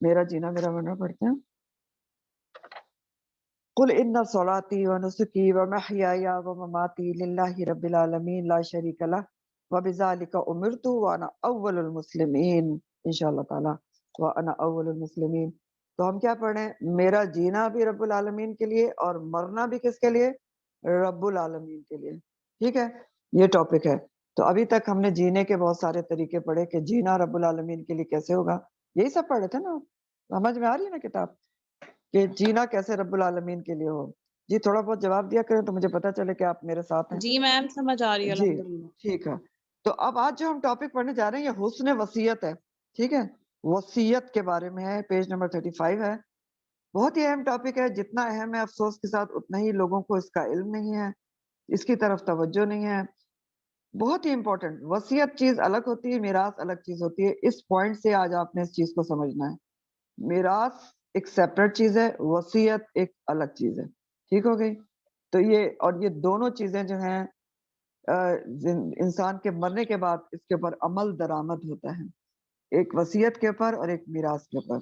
میرا جینا میرا مرنا پڑھتے ہیں. قل ان صلاتی و نسکی و محیای و مماتی للہ رب العالمین لا شریک لہ وبذالک امرت وانا اول المسلمین انشاءاللہ تعالی وانا اول المسلمین. تو ہم کیا پڑھ رہے ہیں؟ میرا جینا بھی رب العالمین کے لیے اور مرنا بھی کس کے لیے؟ رب العالمین کے لیے. ٹھیک ہے، یہ ٹاپک ہے. تو ابھی تک ہم نے جینے کے بہت سارے طریقے پڑھے کہ جینا رب العالمین کے لیے کیسے ہوگا. یہی سب پڑھے تھے نا؟ سمجھ میں آ رہی ہے نا کتاب کہ جینا کیسے رب العالمین کے لیے ہو؟ جی تھوڑا بہت جواب دیا کریں تو مجھے پتا چلے کہ آپ میرے ساتھ ہیں. جی میم سمجھ آ رہی ہے جی الحمدللہ. ٹھیک ہے. تو اب آج جو ہم ٹاپک پڑھنے جا رہے ہیں یہ حسن وصیت ہے. ٹھیک ہے، وصیت کے بارے میں ہے، پیج نمبر 35 ہے. بہت ہی اہم ٹاپک ہے. جتنا اہم ہے افسوس کے ساتھ اتنا ہی لوگوں کو اس کا علم نہیں ہے، اس کی طرف توجہ نہیں ہے. بہت ہی امپورٹنٹ. وصیت چیز الگ ہوتی ہے، میراث الگ چیز ہوتی ہے. اس پوائنٹ سے آج آپ نے اس چیز کو سمجھنا ہے. میراث ایک سیپریٹ چیز ہے، وصیت ایک الگ چیز ہے. ٹھیک ہو گئی؟ تو یہ دونوں چیزیں جو ہیں انسان کے مرنے کے بعد اس کے اوپر عمل درآمد ہوتا ہے، ایک وصیت کے اوپر اور ایک میراث کے اوپر.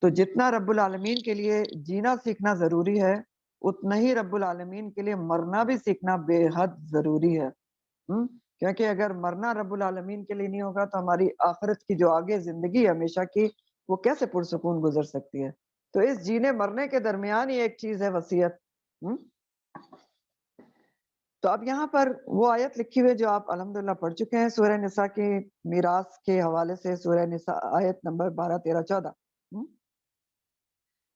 تو جتنا رب العالمین کے لیے جینا سیکھنا ضروری ہے اتنا ہی رب العالمین کے لیے مرنا بھی سیکھنا بے حد ضروری ہے. کیونکہ اگر مرنا رب العالمین کے لیے نہیں ہوگا تو ہماری آخرت کی جو آگے زندگی ہے ہمیشہ کی وہ کیسے پرسکون گزر سکتی ہے. تو اس جینے مرنے کے درمیان ہی ایک چیز ہے وصیت. تو اب یہاں پر وہ آیت لکھی ہوئی جو آپ الحمدللہ پڑھ چکے ہیں سورہ نساء کے میراث کے حوالے سے. سورہ نساء آیت نمبر 12 13 14.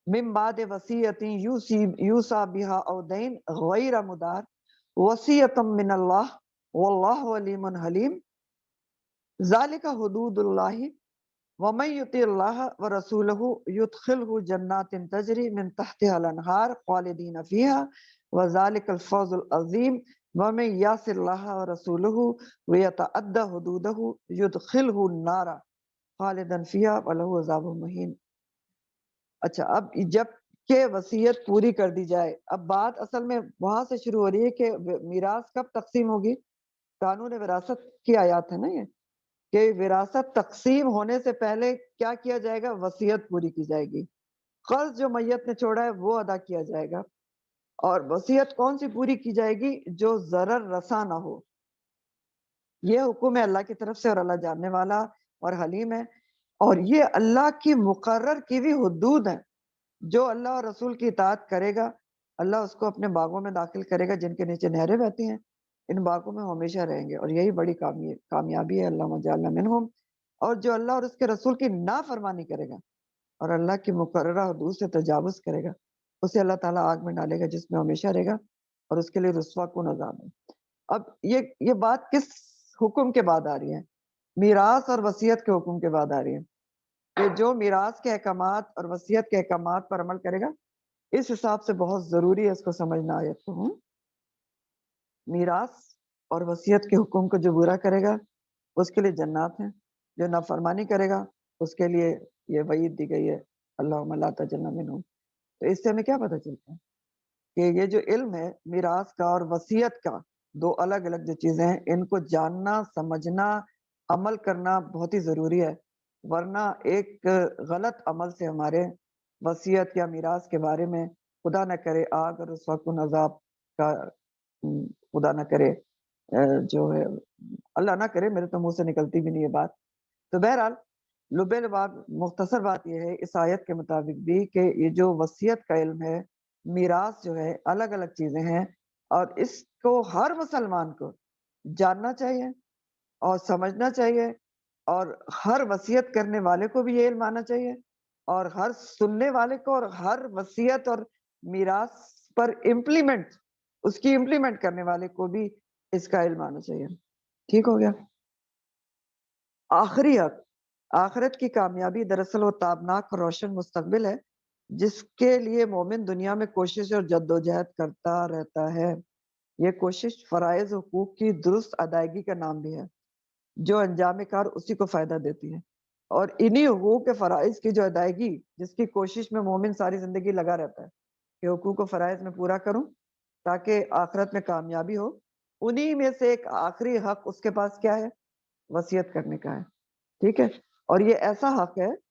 من بعد وصیت یوصی بها او دین غیر مدار وصیۃ من اللہ واللہ علیم حلیم ذالک حدود اللہ ومن یطع اللہ ورسولہ یدخلہ جنات تجری من تحتها الانہار خالدین فیہا وذالک الفوز العظیم ومن یعص اللہ ورسولہ ویتعدی حدودہ یدخلہ النار خالدا فیہا ولہ عذاب مہین. اچھا، اب جب کہ وصیت پوری کر دی جائے، اب بات اصل میں وہاں سے شروع ہو رہی ہے کہ میراث کب تقسیم ہوگی. قانون وراثت کی آیات ہے نا یہ، کہ وراثت تقسیم ہونے سے پہلے کیا کیا جائے گا؟ وصیت پوری کی جائے گی. قرض جو میت نے چھوڑا ہے وہ ادا کیا جائے گا. اور وصیت کون سی پوری کی جائے گی؟ جو ضرر رساں نہ ہو. یہ حکم ہے اللہ کی طرف سے اور اللہ جاننے والا اور حلیم ہے. اور یہ اللہ کی مقرر کی ہوئی حدود ہیں. جو اللہ اور رسول کی اطاعت کرے گا اللہ اس کو اپنے باغوں میں داخل کرے گا جن کے نیچے نہریں بہتی ہیں. ان باغوں میں ہمیشہ رہیں گے اور یہی بڑی کامیابی ہے. اللہ جعلنا منہم. اور جو اللہ اور اس کے رسول کی نافرمانی کرے گا اور اللہ کی مقررہ حدود سے تجاوز کرے گا اسے اللہ تعالیٰ آگ میں ڈالے گا جس میں ہمیشہ رہے گا اور اس کے لیے رسوا کن عذاب ہے. اب یہ بات کس حکم کے بعد آ رہی ہے؟ میراث اور وصیت کے حکم کے بعد آ رہی ہے کہ جو میراث کے احکامات اور وصیت کے احکامات پر عمل کرے گا اس حساب سے بہت ضروری ہے اس کو سمجھنا. آیت کو میراث اور وصیت کے حکم کو جو برا کرے گا اس کے لیے جنات ہیں، جو نافرمانی کرے گا اس کے لیے یہ وعید دی گئی ہے اللہم لا تجعلنا منہم. تو اس سے ہمیں کیا پتہ چلتا ہے کہ یہ جو علم ہے میراث کا اور وصیت کا، دو الگ الگ جو چیزیں ہیں ان کو جاننا سمجھنا عمل کرنا بہت ہی ضروری ہے. ورنہ ایک غلط عمل سے ہمارے وصیت یا میراث کے بارے میں خدا نہ کرے آگ اور رسوا کن عذاب کا خدا نہ کرے جو ہے اللہ نہ کرے، میرے تو منہ سے نکلتی بھی نہیں یہ بات. تو بہرحال لب لباب مختصر بات یہ ہے اس آیت کے مطابق بھی کہ یہ جو وصیت کا علم ہے میراث جو ہے الگ الگ چیزیں ہیں اور اس کو ہر مسلمان کو جاننا چاہیے اور سمجھنا چاہیے. اور ہر وصیت کرنے والے کو بھی یہ علم آنا چاہیے اور ہر سننے والے کو اور ہر وصیت اور میراث پر اس کی امپلیمنٹ کرنے والے کو بھی اس کا علم آنا چاہیے. ٹھیک ہو گیا؟ آخری حق، آخرت کی کامیابی دراصل وہ تابناک اور روشن مستقبل ہے جس کے لیے مومن دنیا میں کوشش اور جدوجہد کرتا رہتا ہے. یہ کوشش فرائض حقوق کی درست ادائیگی کا نام بھی ہے جو انجام کار اسی کو فائدہ دیتی ہے. اور انہی حقوق کے فرائض کی جو ادائیگی جس کی کوشش میں مومن ساری زندگی لگا رہتا ہے کہ حقوق و فرائض میں پورا کروں تاکہ آخرت میں کامیابی ہو، انہی میں سے ایک آخری حق اس کے پاس کیا ہے؟ وصیت کرنے کا ہے. ٹھیک ہے؟ اور یہ ایسا حق ہے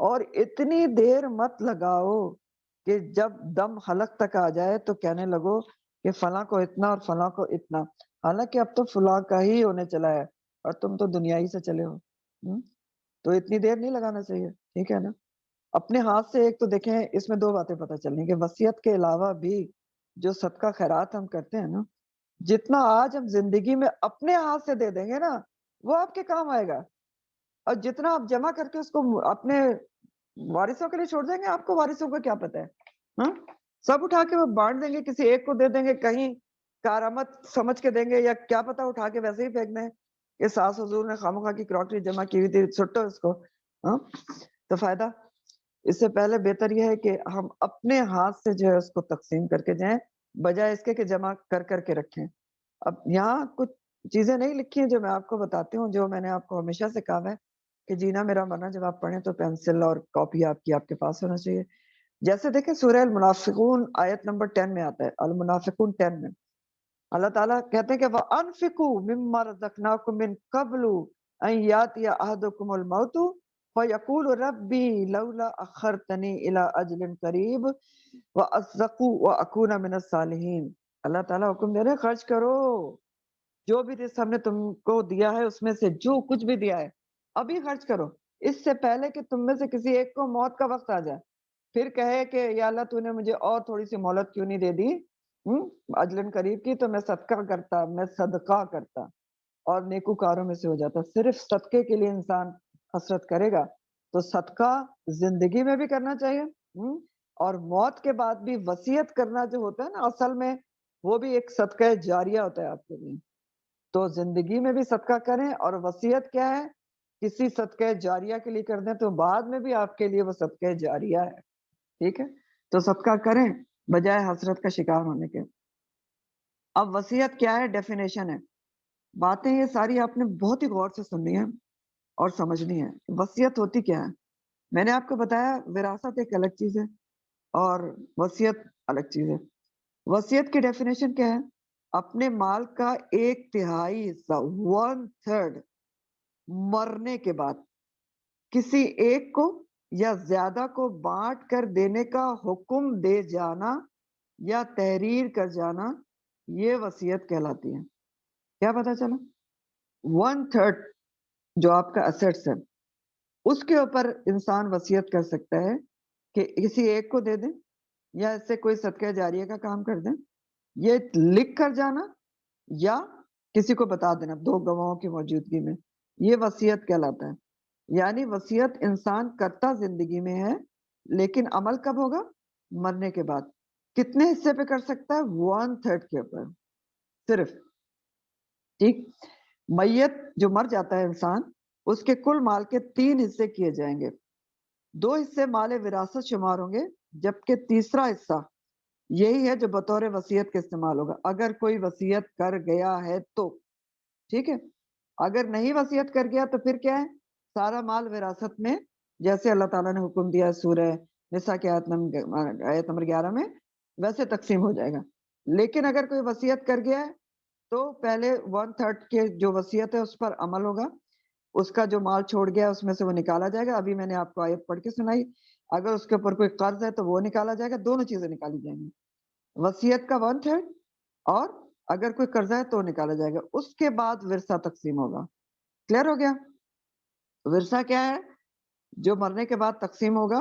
اور اتنی دیر مت لگاؤ کہ جب دم حلق تک آ جائے تو کہنے لگو کہ فلاں کو اتنا اور فلاں کو اتنا، حالانکہ اب تو فلاں کا ہی ہونے چلا ہے اور تم تو دنیا ہی سے چلے ہو۔ تو اتنی دیر نہیں لگانا چاہیے، ٹھیک ہے نا۔ اپنے ہاتھ سے ایک تو دیکھیں اس میں دو باتیں پتہ چلنی کہ وصیت کے علاوہ بھی جو صدقہ خیرات ہم کرتے ہیں نا، جتنا آج ہم زندگی میں اپنے ہاتھ سے دے دیں گے نا وہ آپ کے کام آئے گا، اور جتنا آپ جمع کر کے اس کو اپنے وارثوں کے لیے چھوڑ دیں گے، آپ کو وارثوں کا کیا پتہ ہے، ہاں سب اٹھا کے وہ بانٹ دیں گے، کسی ایک کو دے دیں گے، کہیں کارآمد سمجھ کے دیں گے، یا کیا پتہ اٹھا کے ویسے ہی پھینک دیں کہ ساس حضور نے خامخواہ کی کراکری جمع کی ہوئی تھی، چھٹو اس کو، ہاں تو فائدہ۔ اس سے پہلے بہتر یہ ہے کہ ہم اپنے ہاتھ سے جو ہے اس کو تقسیم کر کے جائیں، بجائے اس کے کہ جمع کر کر کے رکھیں۔ اب یہاں کچھ چیزیں نہیں لکھی ہیں جو میں آپ کو بتاتی ہوں، جو میں نے آپ کو ہمیشہ سے کہا ہے کہ جینا میرا مرنا، جب آپ پڑھیں تو پینسل اور کاپی آپ کی آپ کے پاس ہونا چاہیے۔ جیسے دیکھیں سورہ المنافقون آیت نمبر 10 میں آتا ہے، المنافقون 10 میں اللہ تعالیٰ کہتے ہیں کہ وَأَنفِقُوا مِمَّا رَزَقْنَاكُم مِّن قَبْلُ أَن يَأْتِيَ أَحَدَكُمُ الْمَوْتُ فَيَقُولُ رَبِّي لَوْلَا أَخَّرْتَنِي إِلَىٰ أَجْلٍ قَرِيبٍ وَأَصْدَقَ وَأَكُونَ مِنَ الصَّالِحِينَ۔ اللہ تعالیٰ حکم دے رہے ہیں خرچ کرو، جو بھی رزق ہم نے تم کو دیا ہے اس میں سے جو کچھ بھی دیا ہے ابھی خرچ کرو، اس سے پہلے کہ تم میں سے کسی ایک کو موت کا وقت آ جائے پھر کہے کہ یا اللہ تو نے مجھے اور تھوڑی سی مہلت کیوں نہیں دے دی اجلن قریب کی، تو میں صدقہ کرتا، میں صدقہ کرتا اور نیکوکاروں میں سے ہو جاتا۔ صرف صدقے کے لیے انسان حسرت کرے گا تو صدقہ زندگی میں بھی کرنا چاہیے، اور موت کے بعد بھی وصیت کرنا جو ہوتا ہے نا اصل میں وہ بھی ایک صدقہ جاریہ ہوتا ہے آپ کے لیے۔ تو زندگی میں بھی صدقہ کریں، اور وصیت کیا ہے، کسی صدقہ جاریہ کے لیے کر دیں تو بعد میں بھی آپ کے لیے وہ صدقہ جاریہ ہے، ٹھیک ہے۔ تو صدقہ کریں بجائے حسرت کا شکار ہونے کے۔ اب وصیت کیا ہے، ڈیفینیشن ہے، باتیں یہ ساری آپ نے بہت ہی غور سے سننی ہے اور سمجھنی ہے۔ وصیت ہوتی کیا ہے، میں نے آپ کو بتایا وراثت ایک الگ چیز ہے اور وصیت الگ چیز ہے۔ وصیت کی ڈیفینیشن کیا ہے، اپنے مال کا 1/3 حصہ 1/3 مرنے کے بعد کسی ایک کو یا زیادہ کو بانٹ کر دینے کا حکم دے جانا یا تحریر کر جانا، یہ وصیت کہلاتی ہے۔ کیا پتا چلا، 1/3 جو آپ کا اسیٹس ہے اس کے اوپر انسان وصیت کر سکتا ہے کہ کسی ایک کو دے دیں یا اس سے کوئی صدقہ جاریہ کا کام کر دیں، یہ لکھ کر جانا یا کسی کو بتا دینا 2 گواہوں کی موجودگی میں، یہ وصیت کہلاتا ہے۔ یعنی وصیت انسان کرتا زندگی میں ہے لیکن عمل کب ہوگا، مرنے کے بعد۔ کتنے حصے پہ کر سکتا ہے، 1/3 کے اوپر صرف، ٹھیک۔ میت جو مر جاتا ہے انسان، اس کے کل مال کے 3 حصے کیے جائیں گے، 2 حصے مال وراثت شمار ہوں گے، جبکہ تیسرا حصہ یہی ہے جو بطور وصیت کے استعمال ہوگا اگر کوئی وصیت کر گیا ہے تو، ٹھیک ہے۔ اگر نہیں وصیت کر گیا تو پھر کیا ہے، سارا مال وراثت میں جیسے اللہ تعالیٰ نے حکم دیا سورہ نساء کی آیت نمبر 11 میں ویسے تقسیم ہو جائے گا۔ لیکن اگر کوئی وصیت کر گیا ہے تو پہلے 1/3 کے جو وصیت ہے اس پر عمل ہوگا، اس کا جو مال چھوڑ گیا اس میں سے وہ نکالا جائے گا۔ ابھی میں نے آپ کو آیت پڑھ کے سنائی، اگر اس کے اوپر کوئی قرض ہے تو وہ نکالا جائے گا، دونوں چیزیں نکالی جائیں گی، وصیت کا 1/3 اور اگر کوئی قرضہ ہے تو نکالا جائے گا۔ اس کے بعد ورثہ تقسیم ہوگا۔ کلیئر ہو گیا، ورثہ کیا ہے، جو مرنے کے بعد تقسیم ہوگا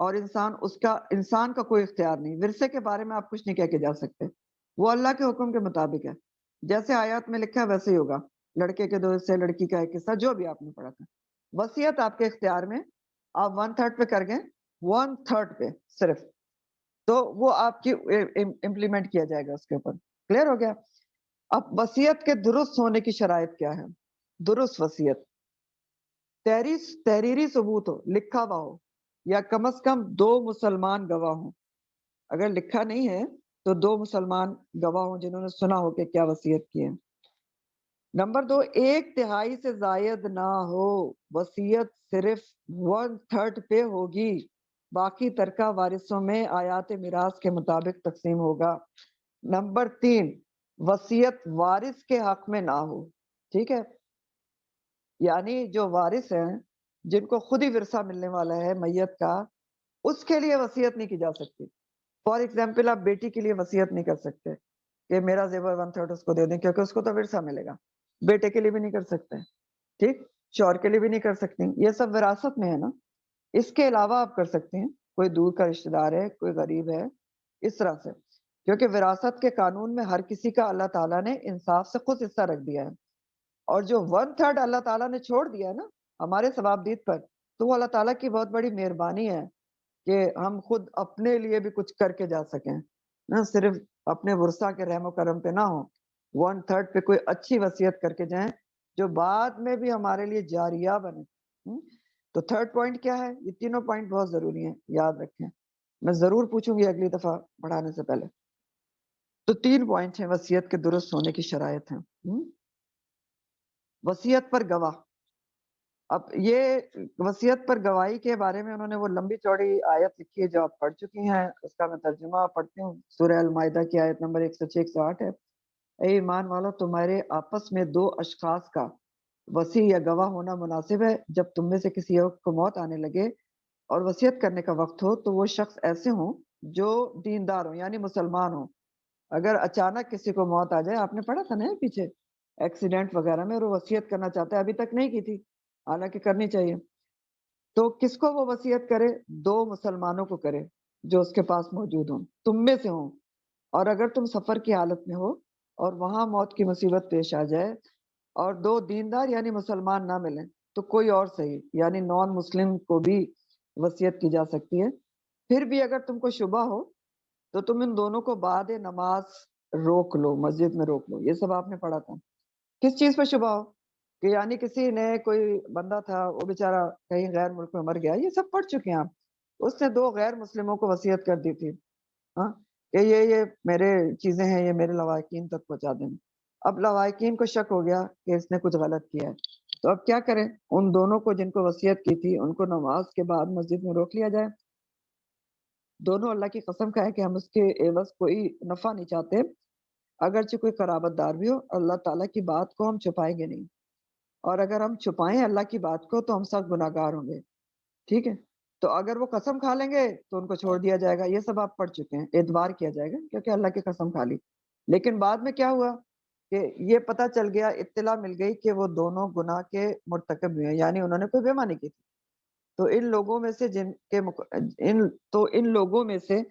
اور انسان کا کوئی اختیار نہیں، ورثے کے بارے میں آپ کچھ نہیں کہہ کے جا سکتے، وہ اللہ کے حکم کے مطابق ہے، جیسے آیات میں لکھا ہے ویسے ہی ہوگا، لڑکے کے 2 حصے، لڑکی کا 1 حصہ، جو بھی آپ نے پڑھا تھا۔ وصیت آپ کے اختیار میں، آپ 1/3 پہ کر گئے، 1/3 پہ صرف، تو وہ آپ کی امپلیمنٹ کیا جائے گا اس کے اوپر۔ کلیئر ہو گیا۔ اب وصیت کے درست ہونے کی شرائط کیا ہے، درست وصیت تحریری ثبوت ہو، لکھا ہوا ہو، یا کم از کم 2 مسلمان گواہ ہوں، اگر لکھا نہیں ہے تو 2 مسلمان گواہ ہوں جنہوں نے سنا ہو کہ کیا وصیت کی ہے۔ نمبر 2، 1/3 سے زائد نہ ہو، وصیت صرف 1/3 پہ ہوگی، باقی ترکہ وارثوں میں آیات میراث کے مطابق تقسیم ہوگا۔ نمبر 3، وصیت وارث کے حق میں نہ ہو، ٹھیک ہے، یعنی جو وارث ہیں جن کو خود ہی ورثہ ملنے والا ہے میت کا، اس کے لیے وصیت نہیں کی جا سکتی۔ فار ایگزامپل آپ بیٹی کے لیے وصیت نہیں کر سکتے کہ میرا زیور 1/3 اس کو دے دیں، کیونکہ اس کو تو ورثہ ملے گا۔ بیٹے کے لیے بھی نہیں کر سکتے، ٹھیک، شوہر کے لیے بھی نہیں کر سکتے، یہ سب وراثت میں ہے نا۔ اس کے علاوہ آپ کر سکتے ہیں، کوئی دور کا رشتہ دار ہے، کوئی غریب ہے، اس طرح سے، کیونکہ وراثت کے قانون میں ہر کسی کا اللہ تعالیٰ نے انصاف سے خود حصہ رکھ دیا ہے، اور جو 1/3 اللہ تعالیٰ نے چھوڑ دیا ہے نا ہمارے ثوابدید پر، تو وہ اللہ تعالیٰ کی بہت بڑی مہربانی ہے کہ ہم خود اپنے لیے بھی کچھ کر کے جا سکیں، نہ صرف اپنے ورثہ کے رحم و کرم پہ نہ ہو، 1/3 پہ کوئی اچھی وصیت کر کے جائیں جو بعد میں بھی ہمارے لیے جاریہ بنے۔ تو تھرڈ پوائنٹ کیا ہے؟ یہ تینوں پوائنٹ بہت ضروری ہیں، یاد رکھیں، میں ضرور پوچھوں گی اگلی دفعہ پڑھانے سے پہلے۔ تو 3 پوائنٹ ہیں وصیت کے درست ہونے کی شرائط ہیں۔ وصیت پر گواہ، اب یہ وصیت پر گواہی کے بارے میں انہوں نے وہ لمبی چوڑی آیت لکھی ہے جو آپ پڑھ چکی ہیں، اس کا میں ترجمہ پڑھتی ہوں۔ سورہ المائدہ کی آیت نمبر 106-108 ہے، اے ایمان والو، تمہارے آپس میں 2 اشخاص کا وصی یا گواہ ہونا مناسب ہے جب تم میں سے کسی ایک کو موت آنے لگے اور وصیت کرنے کا وقت ہو تو وہ شخص ایسے ہوں جو دیندار ہوں، یعنی مسلمان ہوں۔ اگر اچانک کسی کو موت آ جائے، آپ نے پڑھا تھا نا پیچھے ایکسیڈنٹ وغیرہ میں، اور وہ وصیت کرنا چاہتا ہے، ابھی تک نہیں کی تھی، حالانکہ کرنی چاہیے، تو کس کو وہ وصیت کرے؟ 2 مسلمانوں کو کرے جو اس کے پاس موجود ہوں، تم میں سے ہوں۔ اور اگر تم سفر کی حالت میں ہو اور وہاں موت کی مصیبت پیش آ جائے اور 2 دیندار یعنی مسلمان نہ ملیں تو کوئی اور صحیح یعنی نان مسلم کو بھی وصیت کی جا سکتی ہے۔ پھر بھی اگر تم کو شبہ ہو تو تم ان دونوں کو بعد نماز روک لو، مسجد میں روک لو۔ یہ سب آپ نے پڑھا تھا۔ کس چیز پہ شبہ ہو؟ کہ یعنی کسی نے، کوئی بندہ تھا وہ بیچارہ کہیں غیر ملک میں مر گیا، یہ سب پڑھ چکے ہیں آپ، اس نے 2 غیر مسلموں کو وصیت کر دی تھی، ہاں، کہ یہ میرے چیزیں ہیں، یہ میرے لواحقین تک پہنچا دیں۔ اب لواحقین کو شک ہو گیا کہ اس نے کچھ غلط کیا ہے، تو اب کیا کریں؟ ان دونوں کو جن کو وصیت کی تھی ان کو نماز کے بعد مسجد میں روک لیا جائے، دونوں اللہ کی قسم کھائے کہ ہم اس کے عوض کوئی نفع نہیں چاہتے، اگرچہ کوئی قرابت دار بھی ہو، اللہ تعالیٰ کی بات کو ہم چھپائیں گے نہیں، اور اگر ہم چھپائیں اللہ کی بات کو تو ہم سخت گناہگار ہوں گے، ٹھیک ہے؟ تو اگر وہ قسم کھا لیں گے تو ان کو چھوڑ دیا جائے گا، یہ سب آپ پڑھ چکے ہیں، اعتبار کیا جائے گا کیونکہ اللہ کی قسم کھا لی۔ لیکن بعد میں کیا ہوا کہ یہ پتہ چل گیا، اطلاع مل گئی کہ وہ دونوں گناہ کے مرتکب ہوئے ہیں، یعنی انہوں نے کوئی بےایمانی کی تھی، تو ان لوگوں میں سے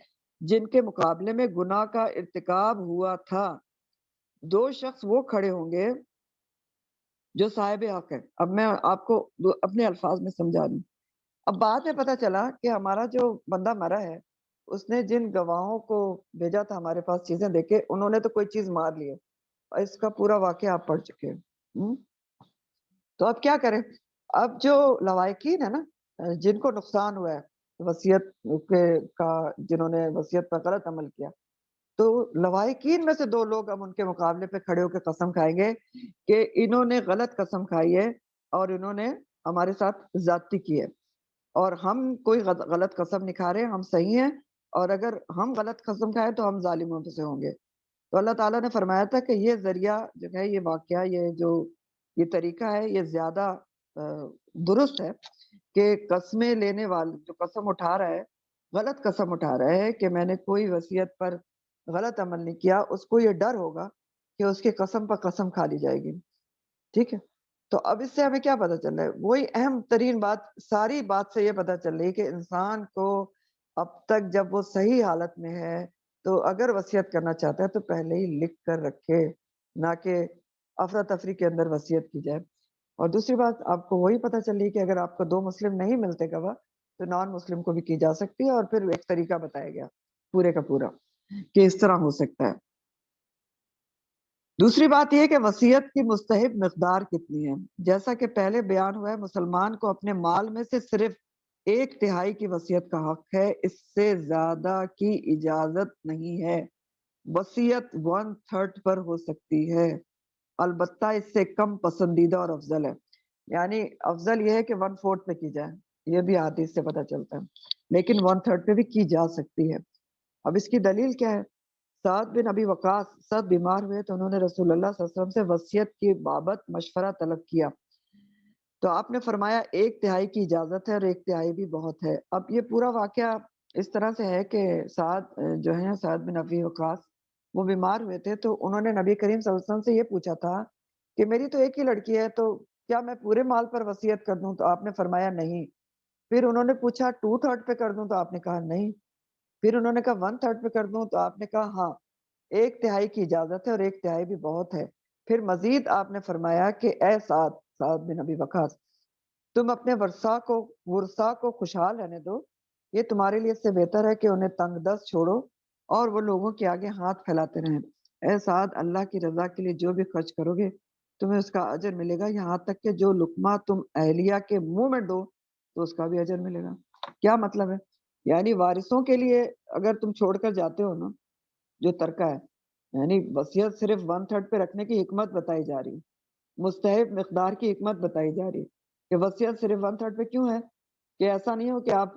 جن کے مقابلے میں گناہ کا ارتکاب ہوا تھا، 2 شخص وہ کھڑے ہوں گے جو صاحب حق ہے۔ اب میں آپ کو اپنے الفاظ میں سمجھا دوں۔ اب بعد میں پتا چلا کہ ہمارا جو بندہ مرا ہے، اس نے جن گواہوں کو بھیجا تھا ہمارے پاس چیزیں دے کے، انہوں نے تو کوئی چیز مار لی ہے، اور اس کا پورا واقعہ آپ پڑھ چکے ہیں۔ تو اب کیا کریں؟ اب جو لوائقین ہے نا، جن کو نقصان ہوا ہے وصیت کا، جنہوں نے وصیت پر غلط عمل کیا، تو لوائقین میں سے 2 لوگ اب ان کے مقابلے پہ کھڑے ہو کے قسم کھائیں گے کہ انہوں نے غلط قسم کھائی ہے اور انہوں نے ہمارے ساتھ زیادتی کی ہے، اور ہم کوئی غلط قسم نہیں کھا رہے، ہم صحیح ہیں، اور اگر ہم غلط قسم کھائے تو ہم ظالموں سے ہوں گے۔ تو اللہ تعالیٰ نے فرمایا تھا کہ یہ ذریعہ جو ہے، یہ واقعہ، یہ طریقہ ہے، یہ زیادہ درست ہے کہ قسمیں لینے والے جو قسم اٹھا رہا ہے، غلط قسم اٹھا رہا ہے کہ میں نے کوئی وصیت پر غلط عمل نہیں کیا، اس کو یہ ڈر ہوگا کہ اس کی قسم پر قسم کھا لی جائے گی، ٹھیک ہے؟ تو اب اس سے ہمیں کیا پتہ چل رہا ہے؟ وہی اہم ترین بات، ساری بات سے یہ پتہ چل رہی ہے کہ انسان کو اب تک جب وہ صحیح حالت میں ہے تو اگر وصیت کرنا چاہتا ہے تو پہلے ہی لکھ کر رکھے، نہ کہ افراتفری کے اندر وصیت کی جائے۔ اور دوسری بات آپ کو وہی پتہ چل رہی کہ اگر آپ کو 2 مسلم نہیں ملتے گواہ تو نان مسلم کو بھی کی جا سکتی ہے، اور پھر ایک طریقہ بتایا گیا پورے کا پورا کہ اس طرح ہو سکتا ہے۔ دوسری بات یہ کہ وصیت کی مستحب مقدار کتنی ہے؟ جیسا کہ پہلے بیان ہوا ہے، مسلمان کو اپنے مال میں سے صرف 1/3 کی وصیت کا حق ہے، اس سے زیادہ کی اجازت نہیں ہے۔ وصیت 1/3 پر ہو سکتی ہے، البتہ اس سے کم پسندیدہ اور افضل ہے، یعنی افضل یہ ہے کہ 1/4 پہ کی جائے، یہ بھی حدیث سے پتہ چلتا ہے، لیکن 1/3 پہ بھی کی جا سکتی ہے۔ اب اس کی دلیل کیا ہے؟ سعد بن ابی وقاص سب بیمار ہوئے تو انہوں نے رسول اللہ صلی اللہ علیہ وسلم سے وصیت کی بابت مشورہ طلب کیا، تو آپ نے فرمایا 1/3 کی اجازت ہے اور 1/3 بھی بہت ہے۔ اب یہ پورا واقعہ اس طرح سے ہے کہ سعد جو ہیں سعد بن ابی وقاص وہ بیمار ہوئے تھے، تو انہوں نے نبی کریم صلی اللہ علیہ وسلم سے یہ پوچھا تھا کہ میری تو ایک ہی لڑکی ہے، تو کیا میں پورے مال پر وصیت کر دوں؟ تو آپ نے فرمایا نہیں۔ پھر انہوں نے پوچھا 2/3 پہ کر دوں؟ تو آپ نے کہا نہیں۔ پھر انہوں نے کہا 1/3 پہ کر دوں؟ تو آپ نے کہا ہاں، 1/3 کی اجازت ہے اور 1/3 بھی بہت ہے۔ پھر مزید آپ نے فرمایا کہ اے سعد بن ابی وقاص، تم اپنے ورثا کو خوشحال رہنے دو، یہ تمہارے لیے اس سے بہتر ہے کہ انہیں تنگ دست چھوڑو اور وہ لوگوں کے آگے ہاتھ پھیلاتے رہیں۔ اے سعد، اللہ کی رضا کے لیے جو بھی خرچ کرو گے تمہیں اس کا اجر ملے گا، یہاں تک کہ جو لقمہ تم اہلیہ کے منہ میں دو تو اس کا بھی اجر ملے گا۔ کیا مطلب ہے؟ یعنی وارثوں کے لیے اگر تم چھوڑ کر جاتے ہو نا جو ترکہ ہے، یعنی وصیت صرف 1/3 پہ رکھنے کی حکمت بتائی جا رہی، مستحب مقدار کی حکمت بتائی جا رہی کہ وصیت صرف 1/3 پہ کیوں ہے، کہ ایسا نہیں ہو کہ آپ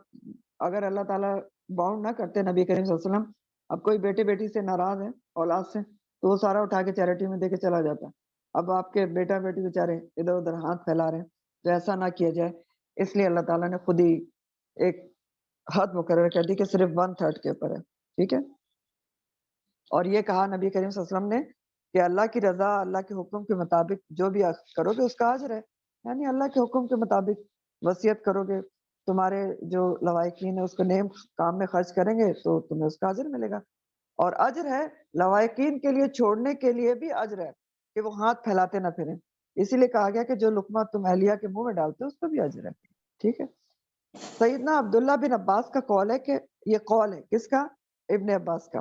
اگر اللہ تعالیٰ باؤنڈ نہ کرتے نبی کریم صلی اللہ علیہ وسلم، اب کوئی بیٹے بیٹی سے ناراض ہے اولاد سے تو وہ سارا اٹھا کے چیریٹی میں دے کے چلا جاتا، اب آپ کے بیٹا بیٹی بیچارے ادھر ادھر ہاتھ پھیلا رہے ہیں، تو ایسا نہ کیا جائے، اس لیے اللہ تعالیٰ نے خود ہی ایک حد مقرر کر دی کہ صرف 1/3 کے اوپر ہے، ٹھیک ہے۔ اور یہ کہا نبی کریم صلی اللہ علیہ وسلم نے کہ اللہ کی رضا، اللہ کے حکم کے مطابق جو بھی کرو گے اس کا اجر ہے، یعنی اللہ کے حکم کے مطابق وصیت کرو گے، تمہارے جو لوائقین ہیں اس کو نیک کام میں خرچ کریں گے تو تمہیں اس کا اجر ملے گا، اور اجر ہے لوائقین کے لیے چھوڑنے کے لیے بھی اجر ہے کہ وہ ہاتھ پھیلاتے نہ پھریں، اسی لیے کہا گیا کہ جو لقمہ تم اہلیہ کے منہ میں ڈالتے ہو اس کو بھی اجر ہے، ٹھیک ہے۔ سیدنا عبداللہ بن عباس کا قول ہے کہ یہ قول ہے کس کا؟ ابن عباس کا،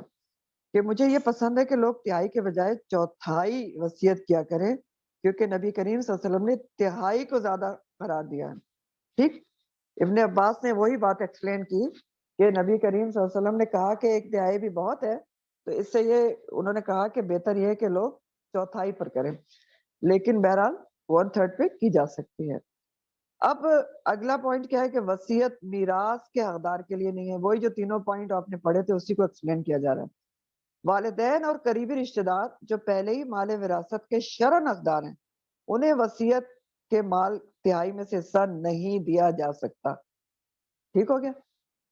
کہ مجھے یہ پسند ہے کہ لوگ تہائی کے بجائے چوتھائی وصیت کیا کریں، کیونکہ نبی کریم صلی اللہ علیہ وسلم نے تہائی کو زیادہ قرار دیا ہے، ٹھیک۔ ابن عباس نے وہی بات ایکسپلین کی کہ نبی کریم صلی اللہ علیہ وسلم نے کہا کہ 1/3 بھی بہت ہے، تو اس سے یہ انہوں نے کہا کہ بہتر یہ ہے کہ لوگ چوتھائی پر کریں، لیکن بہرحال 1/3 پہ کی جا سکتی ہے۔ اب اگلا پوائنٹ کیا ہے کہ وصیت میراث کے حقدار کے لیے نہیں ہے، وہی جو تینوں پوائنٹ آپ نے پڑھے تھے اسی کو ایکسپلین کیا جا رہا ہے۔ والدین اور قریبی رشتہ دار جو پہلے ہی مال وراثت کے شرعاً حقدار ہیں انہیں وصیت کے مال تہائی میں سے حصہ نہیں دیا جا سکتا، ٹھیک ہو گیا۔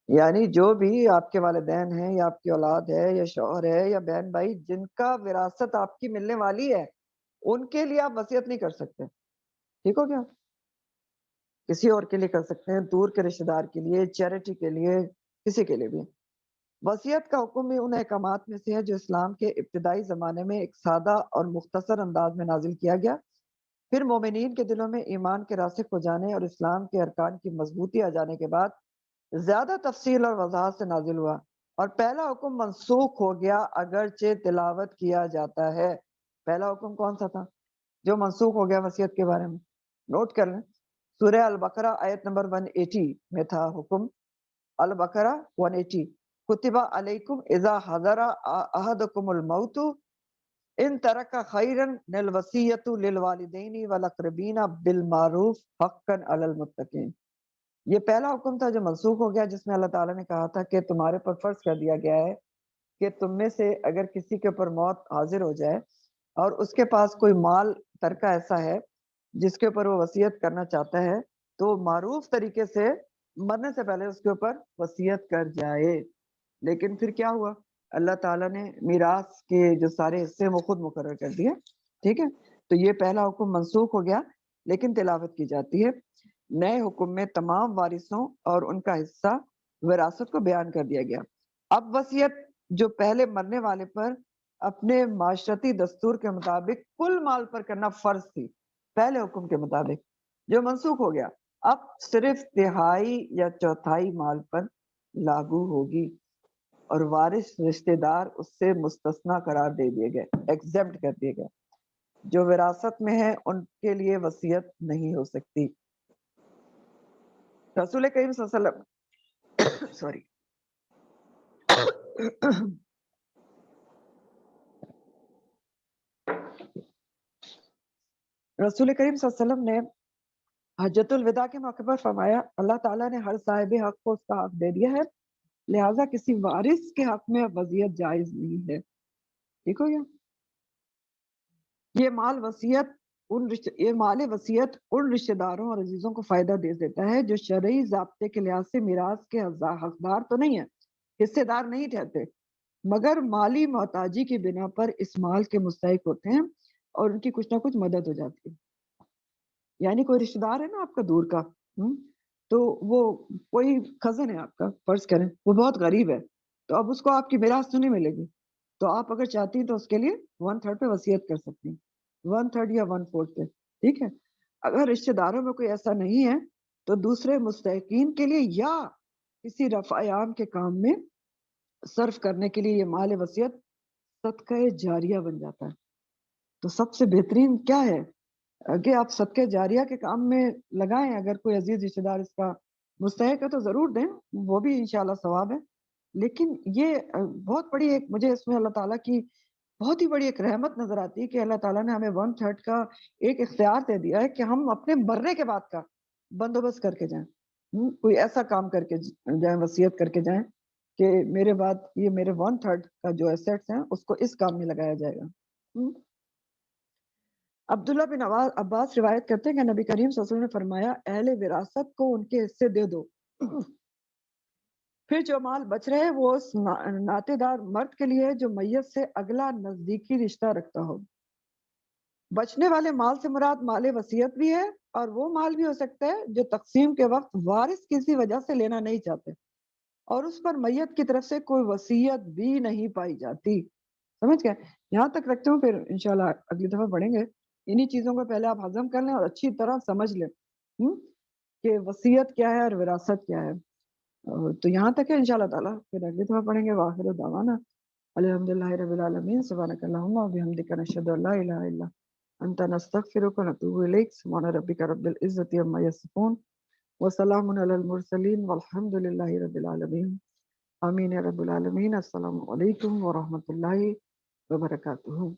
یعنی جو بھی آپ کے والدین ہیں یا آپ کی اولاد ہے یا شوہر ہے یا بہن بھائی جن کا وراثت آپ کی ملنے والی ہے ان کے لیے آپ وصیت نہیں کر سکتے، ٹھیک ہو گیا۔ کسی اور کے لیے کر سکتے ہیں، دور کے رشتہ دار کے لیے، چیریٹی کے لیے، کسی کے لیے بھی۔ وصیت کا حکم بھی ان احکامات میں سے ہے جو اسلام کے ابتدائی زمانے میں ایک سادہ اور مختصر انداز میں نازل کیا گیا، پھر مومنین کے دلوں میں ایمان کے راسخ ہو جانے اور اسلام کے ارکان کی مضبوطی آ جانے کے بعد زیادہ تفصیل اور وضاحت سے نازل ہوا، اور پہلا حکم منسوخ ہو گیا اگرچہ تلاوت کیا جاتا ہے۔ پہلا حکم کون سا تھا جو منسوخ ہو گیا وصیت کے بارے میں؟ نوٹ کر لیں، سورہ البقرہ آیت نمبر 180 میں تھا حکم، البقرہ 180، کتب علیکم اذا حضر احدکم الموت ان ترک خیرا للوصیۃ للوالدین والاقربین بالمعروف حقا علی المتقین۔ یہ پہلا حکم تھا جو منسوخ ہو گیا، جس میں اللہ تعالیٰ نے کہا تھا کہ تمہارے پر فرض کر دیا گیا ہے کہ تم میں سے اگر کسی کے اوپر موت حاضر ہو جائے اور اس کے پاس کوئی مال ترکہ ایسا ہے جس کے اوپر وہ وصیت کرنا چاہتا ہے تو معروف طریقے سے مرنے سے پہلے اس کے اوپر وصیت کر جائے۔ لیکن پھر کیا ہوا؟ اللہ تعالیٰ نے میراث کے جو سارے حصے وہ خود مقرر کر دیے، ٹھیک ہے۔ تو یہ پہلا حکم منسوخ ہو گیا لیکن تلاوت کی جاتی ہے۔ نئے حکم میں تمام وارثوں اور ان کا حصہ وراثت کو بیان کر دیا گیا۔ اب وصیت جو پہلے مرنے والے پر اپنے معاشرتی دستور کے مطابق کل مال پر کرنا فرض تھی پہلے حکم کے مطابق، جو منسوخ ہو گیا، اب صرف تہائی یا چوتھائی مال پر لاگو ہوگی، اور وارث رشتہ دار اس سے مستثنا قرار دے دیے گئے، ایگزمپٹ کر دیے گئے۔ جو وراثت میں ہے ان کے لیے وصیت نہیں ہو سکتی۔ رسول کریم صلی اللہ علیہ وسلم سوری رسول کریم صلی اللہ علیہ وسلم نے حجۃ الوداع کے موقع پر فرمایا اللہ تعالیٰ نے ہر صاحب حق کو اس کا حق دے دیا ہے، لہٰذا کسی وارث کے حق میں وصیت جائز نہیں ہے، ٹھیک ہو گیا۔ یہ مال وصیت یہ مال وصیت ان رشتہ داروں اور عزیزوں کو فائدہ دے دیتا ہے جو شرعی ضابطے کے لحاظ سے میراث کے حقدار تو نہیں ہیں، حصے دار نہیں ٹھہرتے، مگر مالی محتاجی کی بنا پر اس مال کے مستحق ہوتے ہیں اور ان کی کچھ نہ کچھ مدد ہو جاتی ہے۔ یعنی کوئی رشتہ دار ہے نا آپ کا دور کا، تو وہ کوئی کزن ہے آپ کا، فرض کریں وہ بہت غریب ہے، تو اب اس کو آپ کی میراث تو نہیں ملے گی، تو آپ اگر چاہتی ہیں تو اس کے لیے 1/3 پہ وصیت کر سکتی ہیں، 1/3 یا 1/4 پہ، ٹھیک ہے۔ اگر رشتہ داروں میں کوئی ایسا نہیں ہے تو دوسرے مستحقین کے لیے یا کسی رفع عام کے کام میں صرف کرنے کے لیے یہ مال وصیت صدقہ جاریہ بن جاتا ہے۔ تو سب سے بہترین کیا ہے کہ آپ صدقہ جاریہ کے کام میں لگائیں، اگر کوئی عزیز رشتہ دار اس کا مستحق ہے تو ضرور دیں، وہ بھی انشاءاللہ ثواب ہے۔ لیکن یہ بہت بڑی ایک مجھے اس میں اللہ تعالیٰ کی بہت ہی بڑی ایک رحمت نظر آتی ہے کہ اللہ تعالیٰ نے ہمیں 1/3 کا ایک اختیار دے دیا ہے کہ ہم اپنے مرنے کے بعد کا بندوبست کر کے جائیں، کوئی ایسا کام کر کے جائیں، وصیت کر کے جائیں کہ میرے بعد یہ میرے 1/3 کا جو ایسیٹس ہیں اس کو اس کام میں لگایا جائے گا۔ عبداللہ بن عباس روایت کرتے ہیں کہ نبی کریم صلی اللہ علیہ وسلم نے فرمایا اہل وراثت کو ان کے حصے دے دو، پھر جو مال بچ رہے وہ اس ناطے دار مرد کے لیے جو میت سے اگلا نزدیکی رشتہ رکھتا ہو۔ بچنے والے مال سے مراد مال وصیت بھی ہے اور وہ مال بھی ہو سکتا ہے جو تقسیم کے وقت وارث کسی وجہ سے لینا نہیں چاہتے اور اس پر میت کی طرف سے کوئی وصیت بھی نہیں پائی جاتی۔ سمجھ گئے؟ یہاں تک رکھتے ہوں، پھر انشاءاللہ اگلی دفعہ پڑھیں گے۔ انہی چیزوں کو پہلے آپ ہضم کر لیں اور اچھی طرح سمجھ لیں کہ وصیت کیا ہے اور وراثت کیا ہے۔ تو یہاں تک ہے انشاءاللہ تعالیٰ، پھر اگلی دفعہ پڑھیں گے۔ وآخر دعوانا الحمدللہ رب العالمین، سبحانک اللہم وبحمدک، نشہد ان لا الہ الا انت، نستغفرک ونتوب الیک، سبحان ربک رب العزۃ عما یصفون وسلام علی المرسلین والحمد للہ رب العالمین، آمین یا رب العالمین۔ السلام علیکم ورحمۃ اللہ وبرکاتہ۔